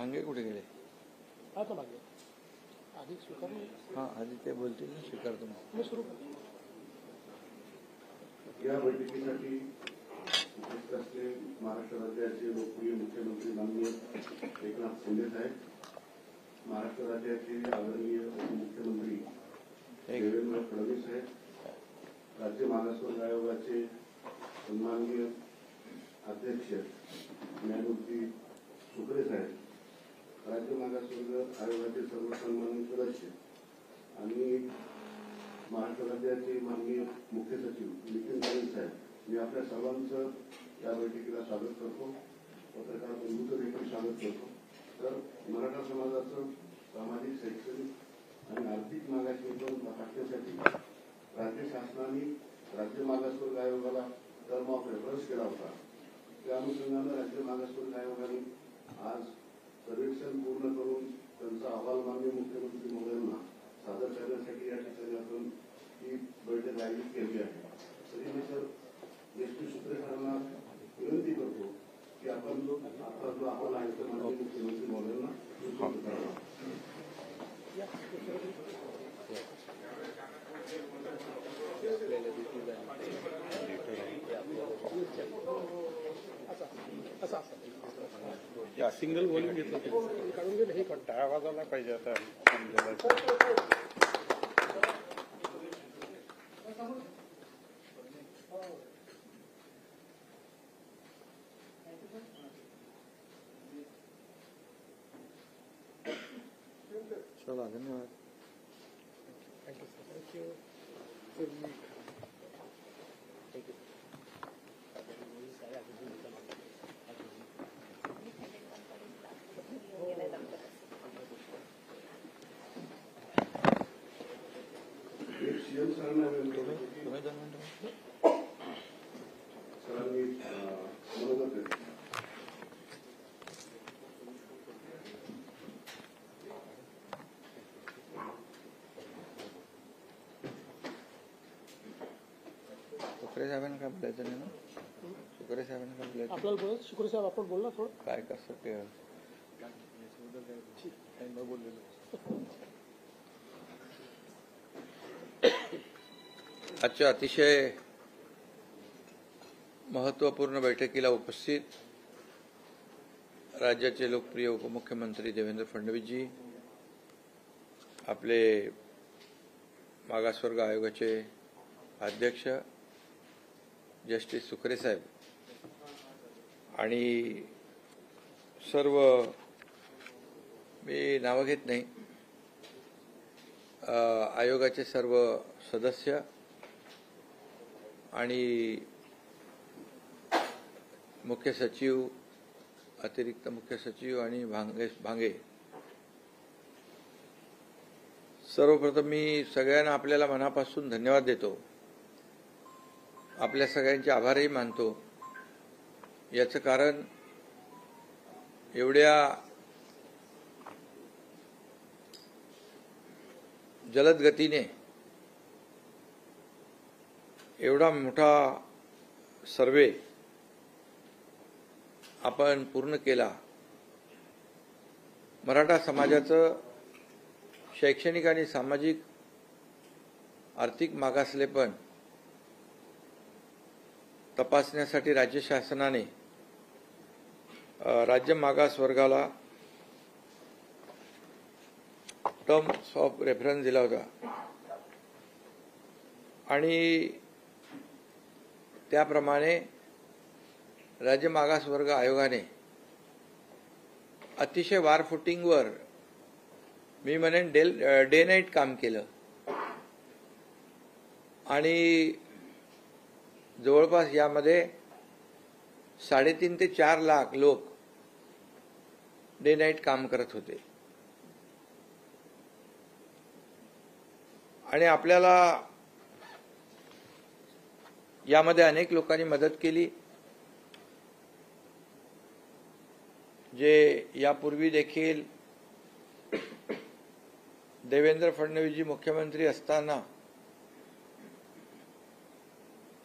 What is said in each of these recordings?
भांगे कुठे गेले? आता मागे आधी स्वीकार. हां, आधी ते बोलतील ना, स्वीकारतो मी सुरू. या बैठकीसाठी उपस्थित असलेले महाराष्ट्र राज्याचे लोकप्रिय मुख्यमंत्री माननीय एकनाथ शिंदे साहेब, महाराष्ट्र राज्याचे आदरणीय उपमुख्यमंत्री देवेंद्र फडणवीस साहेब, राज्य मागासवर्ग आयोगाचे सन्माननीय अध्यक्ष न्यायमूर्ती सुकरे साहेब, राज्य मागासवर्ग आयोगाचे सर्व सन्मानित सदस्य आणि महाराष्ट्र राज्याचे माननीय मुख्य सचिव नितीन राणे साहेब, मी आपल्या सर्वांचं या बैठकीला स्वागत करतो. पत्रकार बंधूंचं देखील स्वागत करतो. तर मराठा समाजाचं सामाजिक, शैक्षणिक आणि आर्थिक मागासवर्गीकरण तपासण्यासाठी राज्य शासनाने राज्य मागासवर्ग आयोगाला टर्म ऑफ रेफरन्स केला होता. त्या अनुषंगानं राज्य मागासवर्ग आयोगाने आज सर्वेक्षण पूर्ण करून त्यांचा अहवाल माननीय मुख्यमंत्री महोदयांना सादर करण्यासाठी या ठिकाणी आपण ही बैठक आयोजित केली आहे. तरी मी सर एस.टी. सुकरे सरांना विनंती करतो की आपण आता जो अहवाल आहे तो माननीय मुख्यमंत्री महोदयांना सुपूर्द करावा. या सिंगल व्हॉल्यूम घेतलं काढून घे. हे कंटाळा वाजायला पाहिजे आता. चला, धन्यवाद. Thank you sir. थँक्यू. एक सीएम सरांना विनंती सरांनी मनोगत व्यक्त. सुकरे साहेबांना काय बोलायचं नाही ना? सुकरे साहेबांना काय बोलायचं? आपल्याला बोलत शुक्र साहेब आपण बोलला थोडं काय कसं ते आजच्या अतिशय महत्त्वपूर्ण बैठकीला उपस्थित राज्याचे लोकप्रिय उपमुख्यमंत्री देवेंद्र फडणवीसजी, आपले मागासवर्ग आयोगाचे अध्यक्ष जस्टिस सुकरे साहेब आणि सर्व, मी नावं घेत नाही, आयोगाचे सर्व सदस्य आणि मुख्य सचिव, अतिरिक्त मुख्य सचिव आणि भांगे, सर्वप्रथम मी सगळ्यांना आपल्याला मनापासून धन्यवाद देतो. आपल्या सगळ्यांचे आभारही मानतो. याचं कारण एवढ्या जलद गतीने एवढा मोठा सर्वे आपण पूर्ण केला. मराठा समाजाचं शैक्षणिक आणि सामाजिक आर्थिक मागासलेपण तपासण्यासाठी राज्य शासनाने राज्य मागास वर्गाला टर्म्स ऑफ रेफरन्स दिला होता आणि त्याप्रमाणे राज्य मागास वर्ग आयोगाने अतिशय वारफुटिंगवर, मी म्हणेन डे नाईट काम केलं आणि जवळपास यामध्ये 3.5 ते 4 लाख लोक डे नाईट काम करत होते. आणि आपल्याला यामध्ये अनेक लोकांनी मदत केली, जे यापूर्वी देखील देवेंद्र फडणवीसजी मुख्यमंत्री असताना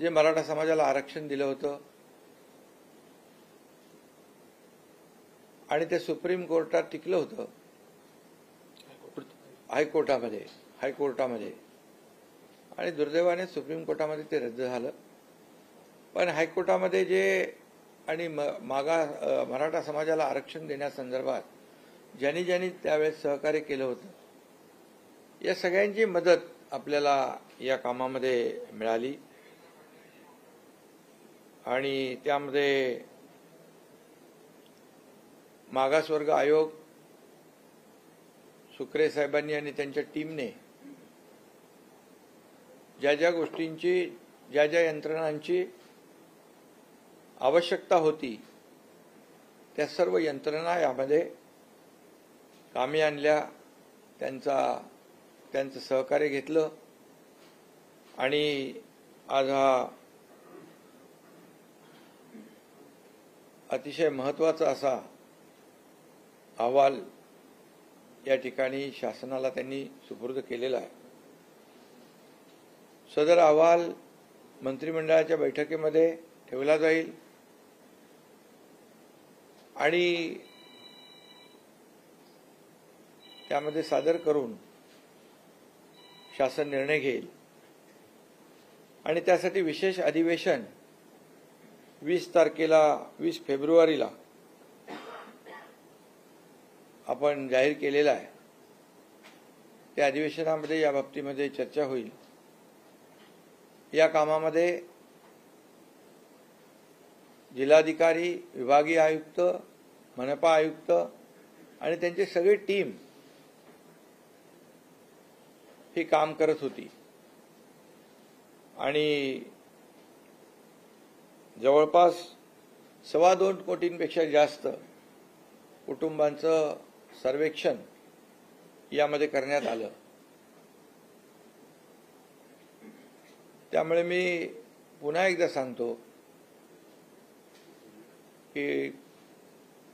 जे मराठा समाजाला आरक्षण दिलं होतं आणि ते सुप्रीम कोर्टात टिकलं होतं, हायकोर्टामध्ये आणि दुर्दैवाने सुप्रीम कोर्टामध्ये ते रद्द झालं. पण हायकोर्टामध्ये जे आणि मराठा समाजाला आरक्षण देण्यासंदर्भात ज्यांनी त्यावेळेस सहकार्य केलं होतं, या सगळ्यांची मदत आपल्याला या कामामध्ये मिळाली. आणि त्यामध्ये मागासवर्ग आयोग, सुक्रे साहेबांनी आणि त्यांच्या टीमने ज्या गोष्टींची, ज्या यंत्रणांची आवश्यकता होती, त्या सर्व यंत्रणा यामध्ये कामी आणल्या, त्यांचं सहकार्य घेतलं आणि आज हा अतिशय महत्त्वाचा असा अहवाल या ठिकाणी शासनाला त्यांनी सुपूर्द केलेला आहे. सदर अहवाल मंत्रिमंडळाच्या बैठकीमध्ये ठेवला जाईल आणि त्यामध्ये सादर करून शासन निर्णय घेईल. आणि त्यासाठी विशेष अधिवेशन 20 फेब्रुवारीला आपण जाहीर केलेला आहे. त्या अधिवेशनामध्ये या बाबतीमध्ये चर्चा होईल. या कामामध्ये जिल्हाधिकारी, विभागीय आयुक्त, मनपा आयुक्त आणि त्यांची सगळी टीम ही काम करत होती आणि जवळपास 2.25 कोटींपेक्षा जास्त कुटुंबांचं सर्वेक्षण यामध्ये करण्यात आलं. त्यामुळे मी पुन्हा एकदा सांगतो की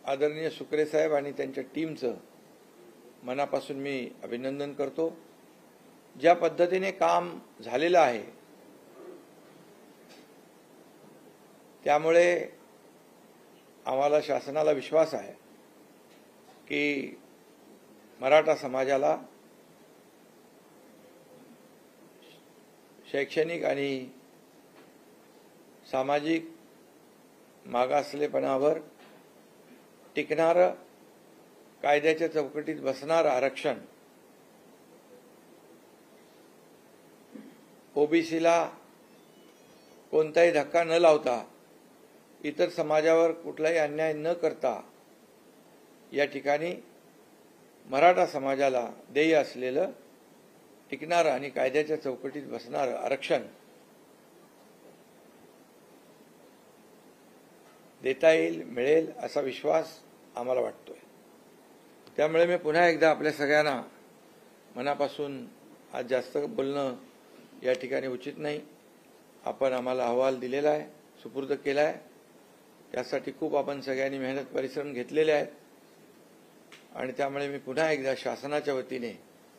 आदरणीय सुक्रे साहेब आणि त्यांच्या टीमचं मनापासून मी अभिनंदन करतो. ज्या पद्धतीने काम झालेलं आहे त्यामुळे आम्हाला शासनाला विश्वास आहे की मराठा समाजाला शैक्षणिक आणि सामाजिक मागासलेपणावर टिकणारं, कायद्याच्या चौकटीत बसणारं आरक्षण ओबीसीला कोणताही धक्का न लावता, इतर समाजावर कुठलाही अन्याय न करता या ठिकाणी मराठा समाजाला देय असलेलं टिकणारं आणि कायद्याच्या चौकटीत बसणारं आरक्षण देता येईल, मिळेल असा विश्वास आम्हाला वाटतोय. त्यामुळे मी पुन्हा एकदा आपल्या सगळ्यांना मनापासून, आज जास्त बोलणं या ठिकाणी उचित नाही, आपण आम्हाला अहवाल दिलेला आहे, सुपूर्द केला आहे, त्यासाठी खूप आपण सगळ्यांनी मेहनत परिश्रम घेतलेले आहेत आणि त्यामुळे मी पुन्हा एकदा शासनाच्या वतीने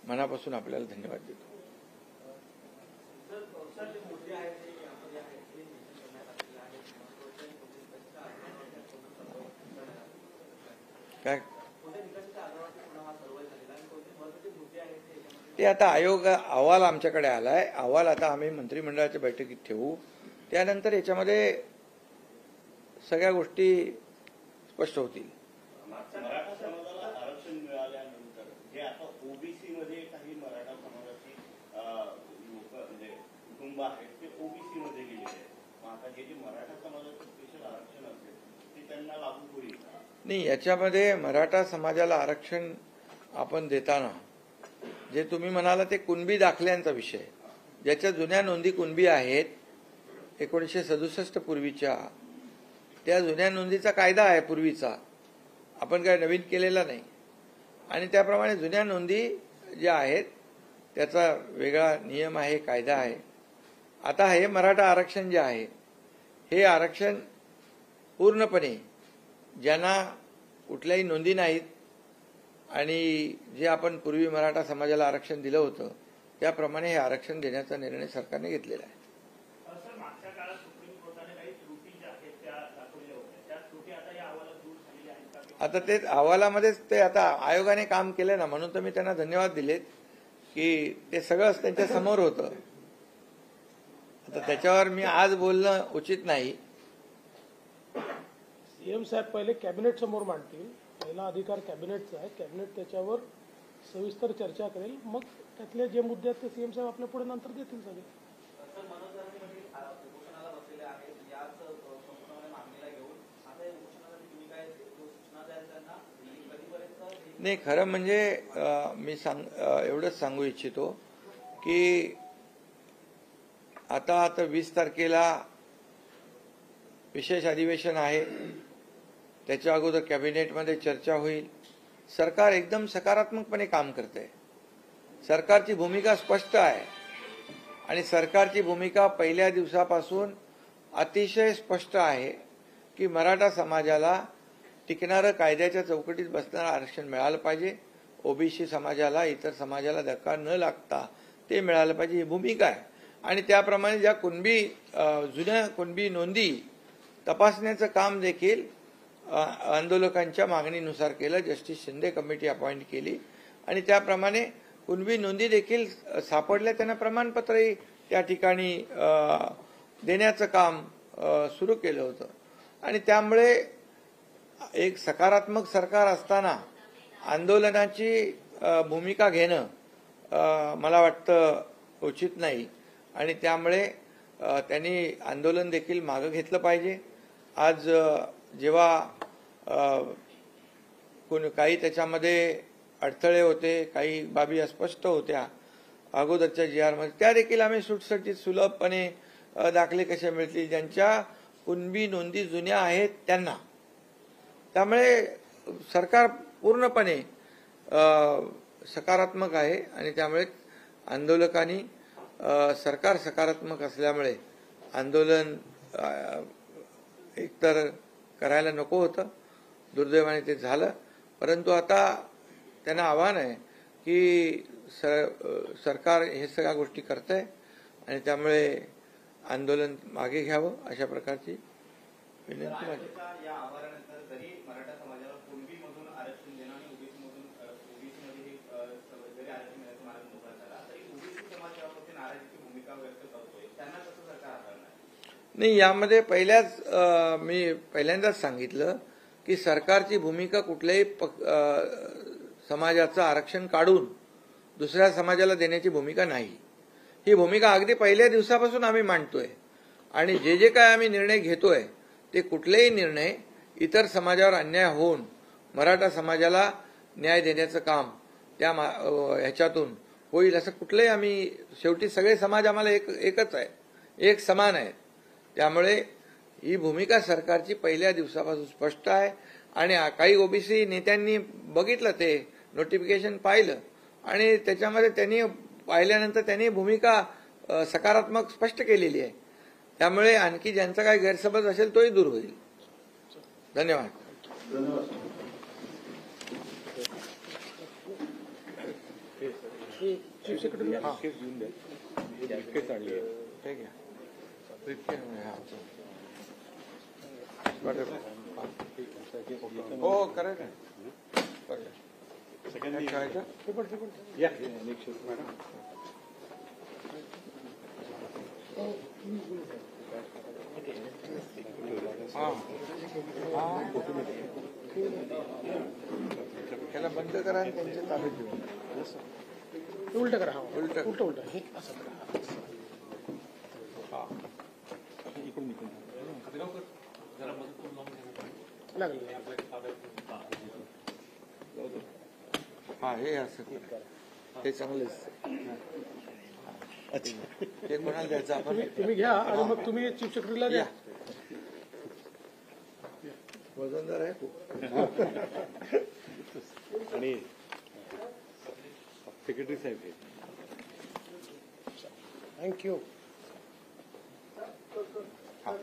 मनापासून आपल्याला धन्यवाद देतो. काय ते आता अहवाल आमच्याकडे आलाय. अहवाल आता आम्ही मंत्रिमंडळाच्या बैठकीत ठेवू. त्यानंतर याच्यामध्ये सगळ्या गोष्टी स्पष्ट होतील. मराठा समाजाला आरक्षण मिळाल्यानंतर जे आता ओबीसी मध्ये काही मराठा समाजाची लोक म्हणजे कुटुंब आहेत ते ओबीसी मध्ये गेलेले आहेत. आता जे मराठा समाजाचं स्पेशल आरक्षण असेल ते त्यांना लागू होईल नाही. याच्यामध्ये मराठा समाजाला आरक्षण आपण देताना जे तुम्ही म्हणाला ते कुणबी दाखल्यांचा विषय, ज्याच्या जुन्या नोंदी कुणबी आहेत 1967 पूर्वीच्या, त्या जुन्या नोंदीचा कायदा आहे पूर्वीचा, आपण काय नवीन केलेला नाही. आणि त्याप्रमाणे जुन्या नोंदी ज्या आहेत त्याचा वेगळा नियम आहे, कायदा आहे. आता हे मराठा आरक्षण जे आहे हे आरक्षण पूर्णपणे ज्यांना कुठल्याही नोंदी नाहीत आणि जे आपण पूर्वी मराठा समाजाला आरक्षण दिलं होतं त्याप्रमाणे हे आरक्षण देण्याचा निर्णय सरकारने घेतलेला आहे. मागच्या काळात सुप्रीम कोर्टाने काही त्रुटी ज्या आहेत त्या दाखवल्या होत्या, त्या त्रुटी आता या अहवालात दूर झालेल्या आहेत का? आता ते अहवालामध्येच ते आता आयोगाने काम केलं ना, म्हणून तर मी त्यांना धन्यवाद दिलेत की ते सगळंच त्यांच्या समोर होतं. आता त्याच्यावर मी आज बोलणं उचित नाही. सीएम साहेब पहिले कॅबिनेट समोर मांडतील. पहिला अधिकार कॅबिनेटचा आहे. कॅबिनेट त्याच्यावर सविस्तर चर्चा करेल. मग त्यातले जे मुद्दे आहेत ते सीएम साहेब आपल्या पुढे नंतर देतील सगळे. नाही, खरं म्हणजे मी एवढंच सांगू इच्छितो की आता 20 तारखेला विशेष अधिवेशन आहे. त्याच्या अगोदर कॅबिनेटमध्ये चर्चा होईल. सरकार एकदम सकारात्मकपणे काम करते. सरकारची भूमिका स्पष्ट आहे आणि सरकारची भूमिका पहिल्या दिवसापासून अतिशय स्पष्ट आहे की मराठा समाजाला टिकणारं, कायद्याच्या चौकटीत बसणारं आरक्षण मिळालं पाहिजे. ओबीसी समाजाला, इतर समाजाला धक्का न लागता ते मिळालं पाहिजे, ही भूमिका आहे. आणि त्याप्रमाणे ज्या जुन्या कुणबी नोंदी तपासण्याचं काम देखील आंदोलकांच्या मागणीनुसार केलं. जस्टिस शिंदे कमिटी अपॉइंट केली आणि त्याप्रमाणे कुणबी नोंदी देखील सापडल्या. त्यांना प्रमाणपत्रही त्या ठिकाणी देण्याचं काम सुरू केलं होतं. आणि त्यामुळे एक सकारात्मक सरकार असताना आंदोलनाची भूमिका घेणं मला वाटतं उचित नाही. आणि त्यामुळे त्यांनी आंदोलन देखील मागं घेतलं पाहिजे. आज जेव्हा काही त्याच्यामध्ये अडथळे होते, काही बाबी अस्पष्ट होत्या अगोदरच्या GR मध्ये, त्या देखील आम्ही सुटसुटीत सुलभपणे दाखले कसे मिळतील ज्यांच्या कुणबी नोंदी जुन्या आहेत त्यांना. त्यामुळे सरकार पूर्णपणे सकारात्मक आहे आणि त्यामुळे आंदोलकांनी सरकार सकारात्मक असल्यामुळे आंदोलन एकतर करायला नको होतं. दुर्दैवाने ते झालं. परंतु आता त्यांना आव्हान आहे की सरकार हे सगळ्या गोष्टी करतंय आणि त्यामुळे आंदोलन मागे घ्यावं, अशा प्रकारची विनंती माझी. नाही, यामध्ये मी पहिल्यांदाच सांगितलं की सरकारची भूमिका कुठल्याही समाजाचं आरक्षण काढून दुसऱ्या समाजाला देण्याची भूमिका नाही. ही भूमिका अगदी पहिल्या दिवसापासून आम्ही मांडतोय आणि जे काय आम्ही निर्णय घेतोय ते कुठलेही निर्णय इतर समाजावर अन्याय होऊन मराठा समाजाला न्याय देण्याचं काम त्या ह्याच्यातून होईल असं कुठलंही आम्ही, शेवटी सगळे समाज आम्हाला एकच आहे, एक समान आहे. त्यामुळे ही भूमिका सरकारची पहिल्या दिवसापासून स्पष्ट आहे. आणि काही ओबीसी नेत्यांनी बघितलं, ते नोटिफिकेशन पाहिलं आणि त्याच्यामध्ये त्यांनी पाहिल्यानंतर त्यांनी भूमिका सकारात्मक स्पष्ट केलेली आहे. त्यामुळे आणखी ज्यांचा काही गैरसमज असेल तोही दूर होईल. धन्यवाद. चीफ सेक्रेटरी हो, करेक्ट. त्याला बंद करा आणि त्यांच्या ताब्यात देऊ. उलट करा. उलट हे असं करा. हा, हे असं हे चांगलंच. अच्छा, हे कोणाला द्यायचं आपण? तुम्ही घ्या आणि मग तुम्ही चीफ सेक्रेटरीला द्या. वजनदार आहे खूप. आणि सेक्रेटरी साहेब, थँक्यू. हा.